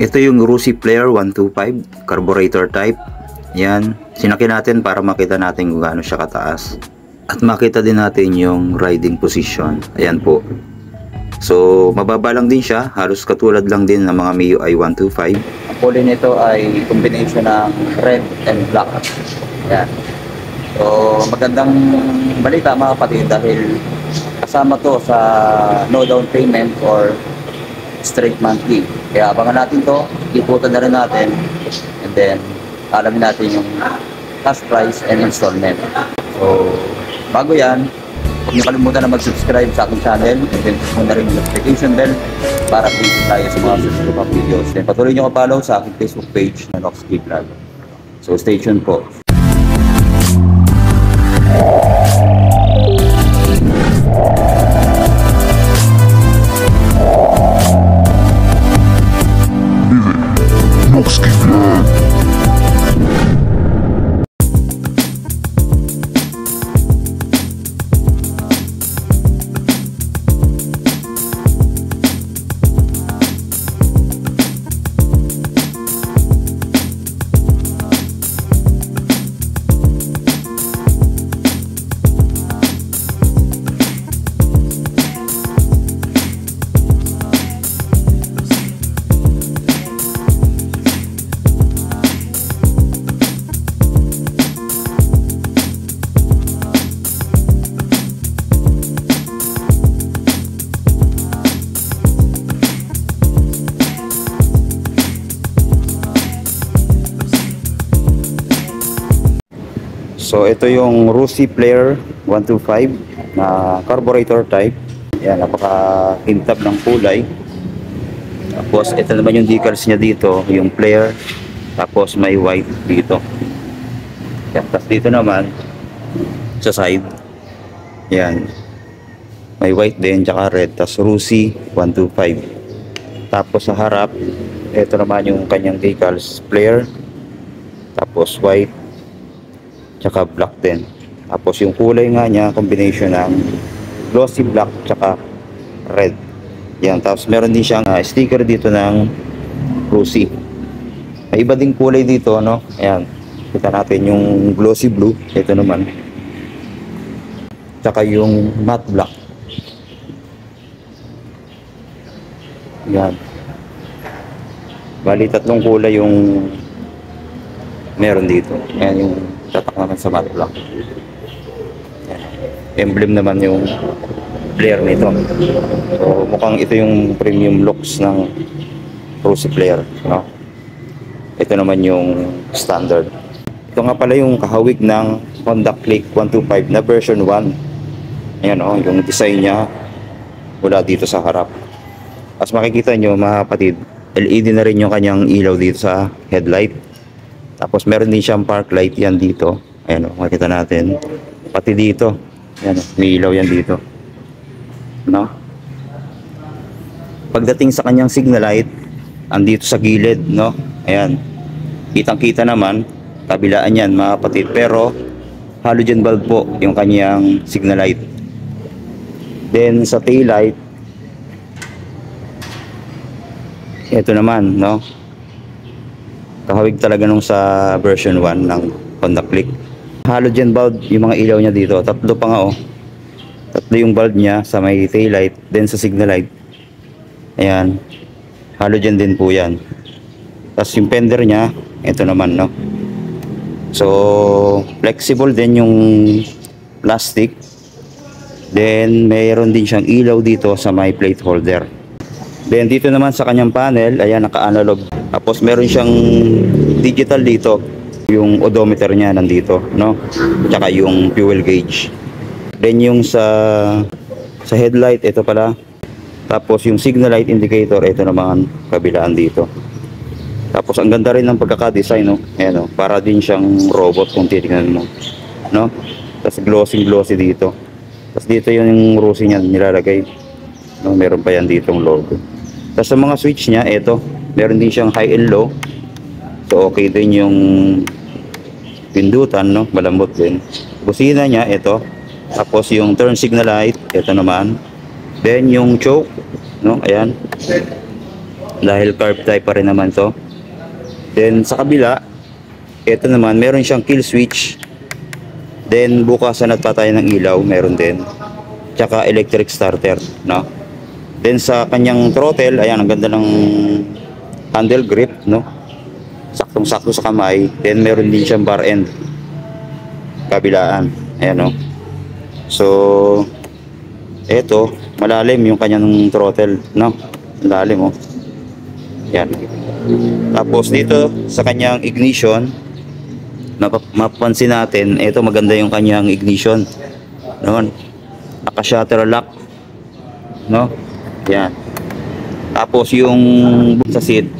Ito yung Rusi Player 125 carburetor type. Yan, sinaki natin para makita natin kung gaano siya kataas. At makita din natin yung riding position. Ayan po. So, mababa lang din siya. Halos katulad lang din ng mga MIUI 125. Ang kulay nito ay combination ng red and black. Ayan. So, magandang balita mga kapatid dahil kasama to sa no down payment or straight monthly. Kaya abangan natin to, iputan na rin natin, and then alamin natin yung cash price and installment. So, bago yan, huwag niyo kalimutan na mag-subscribe sa aking channel, and then push mo na rin yung notification bell para updated tayo sa mga susunod pang videos. Then patuloy niyo ka-follow sa aking Facebook page na Noxkey Vlog. So, stay tuned po. Noxkey Vlog. So ito yung Rusi Player 125 na carburetor type. Yan, napaka-kintab ng kulay. Tapos ito naman yung decals niya dito, yung Player. Tapos may white dito. Yan, tapos dito naman sa side. Yan. May white din, tsaka red. Tapos Rusi 125. Tapos sa harap, ito naman yung kanyang decals, Player. Tapos white, tsaka black din. Tapos yung kulay nga niya, combination ng glossy black tsaka red. Yan, tapos meron din siyang sticker dito ng Rusi. May iba ding kulay dito, no? Ayan, kita natin yung glossy blue. Ito naman. Tsaka yung matte black. Yan. Bali, tatlong kulay yung meron dito. Ayan yung tatak naman sa matte black. Emblem naman yung Player nito. So mukhang ito yung premium looks ng Rusi Player, no? Ito naman yung standard. Ito nga pala yung kahawig ng Honda Click 125 na version 1. Ayan, oh, yung design niya mula dito sa harap. As makikita nyo mga kapatid, LED na rin yung kanyang ilaw dito sa headlight. Tapos meron din siyang park light yan dito. Ayan o, makita natin. Pati dito. Ayan o, may ilaw yan dito. No? Pagdating sa kanyang signal light, andito sa gilid, no? Ayan. Kitang-kita naman, kabilaan yan mga kapatid. Pero, halogen bulb po yung kanyang signal light. Then, sa tail light, ito naman, no? Kahawig talaga nung sa version 1 ng Honda Click. Halogen bulb yung mga ilaw niya dito. Tatlo pa nga, oh. Tatlo yung bulb niya sa may tail light, then sa signal light. Ayan. Halogen din po yan. Tapos yung fender niya, ito naman, no? So, flexible din yung plastic. Then, mayroon din siyang ilaw dito sa may plate holder. Then, dito naman sa kanyang panel, ayan, naka-analog. Tapos meron siyang digital dito, yung odometer niya nandito, no? Tsaka yung fuel gauge. Then yung sa headlight, ito pala. Tapos yung signal light indicator, ito naman kabilaan dito. Tapos ang ganda rin ng pagkaka-design, no? Ayan, no? Para din siyang robot kung titingnan mo, no? Tapos glossy dito. Tapos dito yung Rusi niya nilalagay, no? Meron pa yan ditong logo. Tapos sa mga switch niya, ito. Meron din siyang high and low. So okay din yung pindutan, no? Malambot din. Busina niya, ito. Tapos yung turn signal light, ito naman. Then yung choke, no? Ayan. dahil carb type pa rin naman to. Then sa kabila, ito naman meron siyang kill switch. Then bukasan at patayan ng ilaw, meron din. Tsaka electric starter, no? Then sa kanyang throttle, ayan, ang ganda ng handle grip, no? Saktong-sakto sa kamay. Then meron din siyang bar end kabilaan, ayan, no? So eto, malalim yung kanyang throttle, no? Malalim, oh. Yan. Tapos dito sa kanyang ignition, mapapansin natin, ito maganda yung kanyang ignition, no? Naka-shutter lock, no? Yan. Tapos yung sa seat,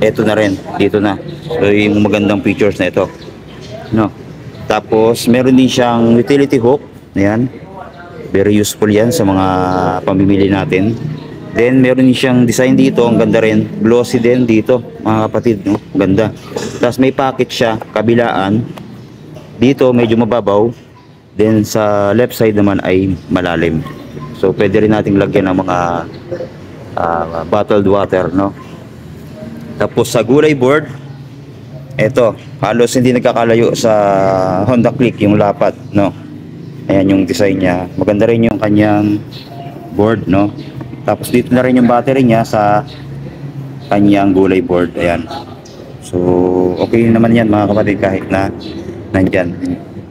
ito na rin, dito na. So yung magandang features na ito, no? Tapos meron din siyang utility hook, yan. Very useful yan sa mga pamimili natin. Then meron din siyang design dito, ang ganda rin, glossy din dito, mga kapatid, no? Ganda. Tapos may pocket siya kabilaan. Dito medyo mababaw. Then sa left side naman ay malalim. So pwede rin nating lagyan ng mga bottled water, no? Tapos sa gulay board, eto, halos hindi nagkakalayo sa Honda Click yung lapat, no? Ayan yung design niya. Maganda rin yung kanyang board, no? Tapos dito na rin yung battery niya sa kanyang gulay board. Ayan. So okay naman yan, mga kapatid, kahit na nandyan.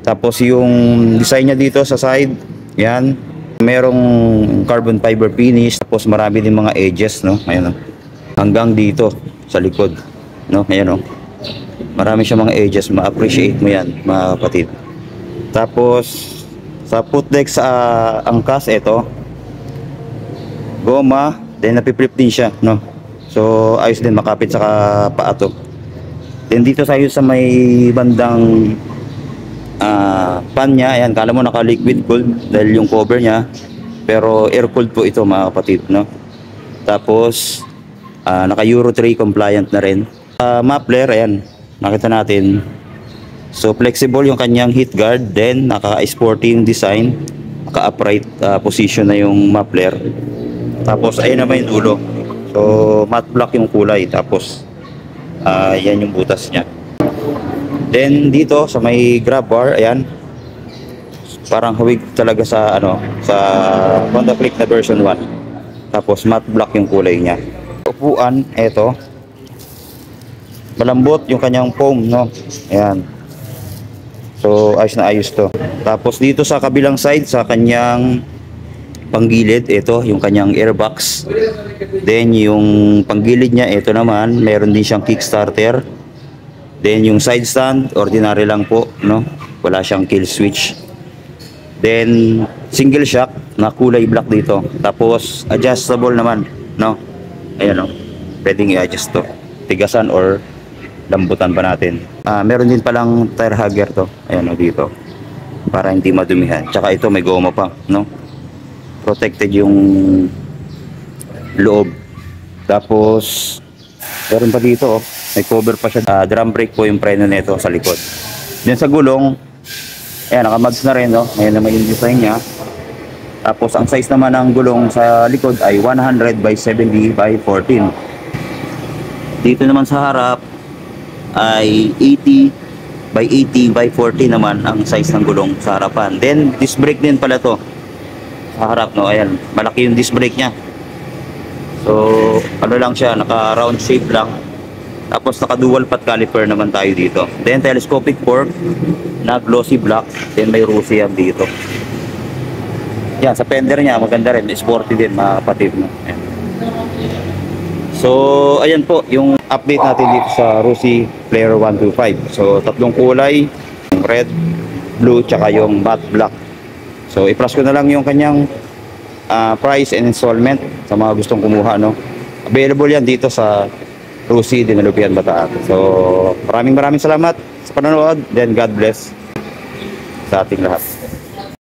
Tapos yung design niya dito sa side, yan, merong carbon fiber finish. Tapos marami din mga edges, no? Ayan, no? Hanggang dito sa likod, no? Ayan, no? Marami siya mga edges, ma-appreciate mo yan, mga kapatid. Tapos sa footdeck sa angkas, ito goma, then napipilip din siya, no? So ayos din, makapit sa paa to. Then dito sa may bandang pan niya, ayan, kala mo naka liquid cooled dahil yung cover niya, pero air cooled po ito, mga kapatid, no? Tapos naka Euro 3 compliant na rin. Muffler, ayan, nakita natin. So flexible yung kanyang heat guard, then naka-sporting design, naka-upright position na yung muffler. Tapos ayun naman yung dulo. So matte black yung kulay. Tapos yan yung butas niya. Then dito sa may grab bar, ayan, parang hawig talaga sa sa Honda Click na version 1. Tapos matte black yung kulay niya. Upuan, eto, malambot yung kanyang foam, no? Ayan. So ayos na ayos to. Tapos dito sa kabilang side, sa kanyang panggilid, ito yung kanyang airbox. Then yung panggilid niya, ito naman, meron din siyang kickstarter. Then yung side stand, ordinary lang po, no? Wala siyang kill switch. Then single shock na kulay black dito. Tapos adjustable naman, no? Ayan, no? Pwedeng i-adjust to, tigasan or lambutan pa natin. Meron din palang tire hugger to, ayan, no, dito, para hindi madumihan. Tsaka ito may goma pa, no? Protected yung loob. Tapos meron pa dito, oh, may cover pa siya. Drum brake po yung preno nito sa likod. Then sa gulong, ayan, naka-mags na rin, no? Ayan naman yung design niya. Tapos ang size naman ng gulong sa likod ay 100 by 70 by 14. Dito naman sa harap ay 80 by 80 by 40 naman ang size ng gulong sa harapan. Then disc brake din pala to sa harap, no? Ayan, malaki yung disc brake nya. So ano lang siya, naka round shape lang. Tapos naka dual pot caliper naman tayo dito. Then telescopic fork na glossy black. Then may Rusian dito. Yan, sa fender nya maganda rin, sporty din, mga kapatid, no? Ayan. So ayan po yung update natin dito sa Rusi Player 125. So tatlong kulay, yung red, blue, tsaka yung matte black. So i-flash ko na lang yung kanyang price and installment sa mga gustong kumuha, no? Available yan dito sa Rusi Dinalupian, Bataan. So maraming salamat sa panonood, then God bless sa ating lahat.